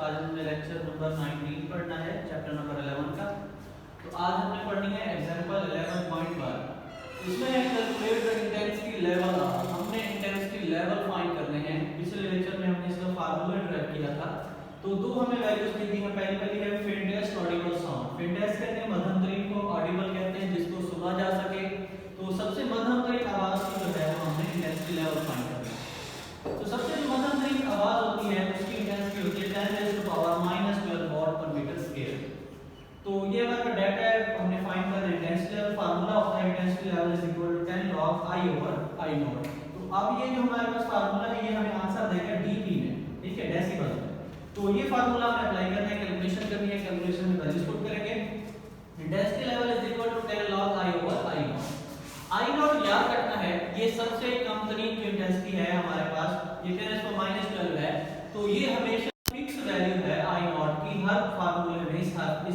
आज हमने lecture number 19 पढ़ना है, चैप्टर नंबर 11 का। तो आज हमने पढ़नी है एग्जांपल 11.1। इसमें कैलकुलेट द इंटेंसिटी लेवल। हमने इंटेंसिटी लेवल फाइंड करने हैं। पिछले लेक्चर में हमने इसका फार्मूला ड्राइव किया था। तो दो हमें वैल्यूज दी है। पहली है फेंटेस्ट ऑडिबल साउंड। फेंटेस्ट कहते हैं मध्यम तरीक को, ऑडिबल कहते हैं जिसको सुना जा सके। तो सबसे मध्यम तरीक आवाज की जो है वो हमने इंटेंसिटी लेवल फाइंड करना है। तो सबसे जो मध्यम तरीक आवाज होती है उसकी इंटेंसिटी होती है 10⁻⁻12 वॉट पर मीटर स्क्वायर। तो ये हमारा डाटा है, हमने फाइंड करना है इंटेंसिटी लेवल। फार्मूला होता है intensity level is equal to 10 log I over I naught. तो अब ये जो हमारे पास फार्मूला है ये हमें आंसर देगा dB में, ठीक है, डेसिबल में। तो ये फार्मूला हमें अप्लाई करना है, कैलकुलेशन करनी है। कैलकुलेशन में वैल्यूज पुट करेंगे। Intensity level is equal to 10 log I over I naught. I naught याद रखना है, ये सबसे कम तरीन की इंटेंसिटी है हमारे पास, ये 10⁻⁻12 है। तो ये हमेशा फिक्स वैल्यू है I नॉट की। हर फार्मूले में इस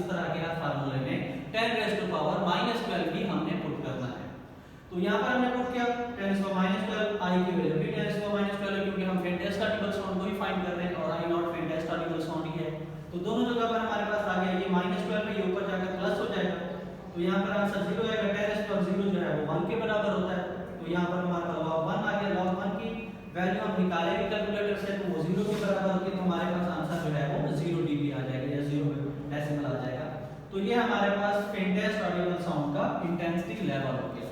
तरह के हर फार्मूले में 10⁻⁻12 भी हमने पुट करना है। तो यहाँ पर हमने पुट किया 10⁻12, I की वैल्यू भी 10⁻12 क्योंकि हम फेंटेस्ट ऑडिबल साउंड को ही फाइंड कर रहे हैं और I not faintest audible sound ही है। तो दोनों जगह पर हमारे पास आ गया ये -12 है, ये ऊपर जाकर प्लस हो जाएगा। तो यहाँ पर आंसर 0 आएगा। 10⁻0 जो है वो 1 के बराबर होता है। तो यहाँ पर हमारा log 1 आ गया। log 1 की वैल्यू हम निकालेंगे कैलकुलेटर से तो वो 0 के बराबर होती है। तो हमारे पास आंसर जो है वो 0 dB आ जाएगा या 0 डेसिमल आ जाएगा। तो ये हमारे पास फेंटेस्ट ऑडिबल साउंड का इंटेंसिटी लेवल हो गया।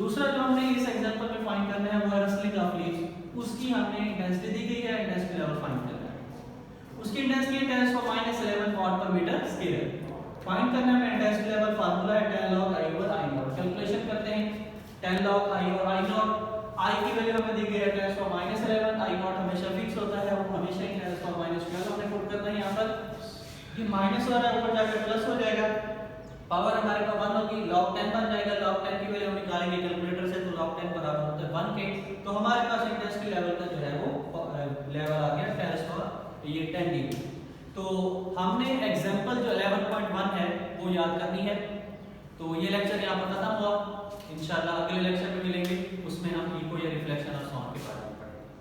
दूसरा जो हमने इस एग्जांपल में फाइंड करना है वो है रसलिंग ऑफ लीव्स। उसकी हमने इंटेंसिटी दी गई है, इंटेंसिटी लेवल फाइंड करना है। उसकी इंटेंसिटी 10⁻11 वॉट पर मीटर स्क्वायर। फाइंड करने में इंटेंसिटी लेवल फार्मूला है 10 log I over I not. Calculation करते हैं 10 log I over I naught. I की वैल्यू हमें दी गई है 10⁻11, I नॉट हमेशा फिक्स होता है, वो हमेशा ही 10⁻12 हमने पुट करना है। यहाँ पर ये माइनस हो रहा है, ऊपर जाकर प्लस हो जाएगा। पावर हमारे पास 1 होगी, log 10 बन जाएगा। log 10 की वैल्यू हम निकालेंगे कैलकुलेटर से तो log 10 बराबर होता है 1 के। तो हमारे पास इंटेंसिटी लेवल का जो है वो लेवल आ गया 10 dB। तो हमने एग्जांपल जो 11.1 है वो याद करनी है। तो ये लेक्चर यहाँ पर खत्म हुआ। इंशाल्लाह अगले लेक्चर में मिलेंगे, उसमें हम इको या रिफ्लेक्शन और साउंड के बारे में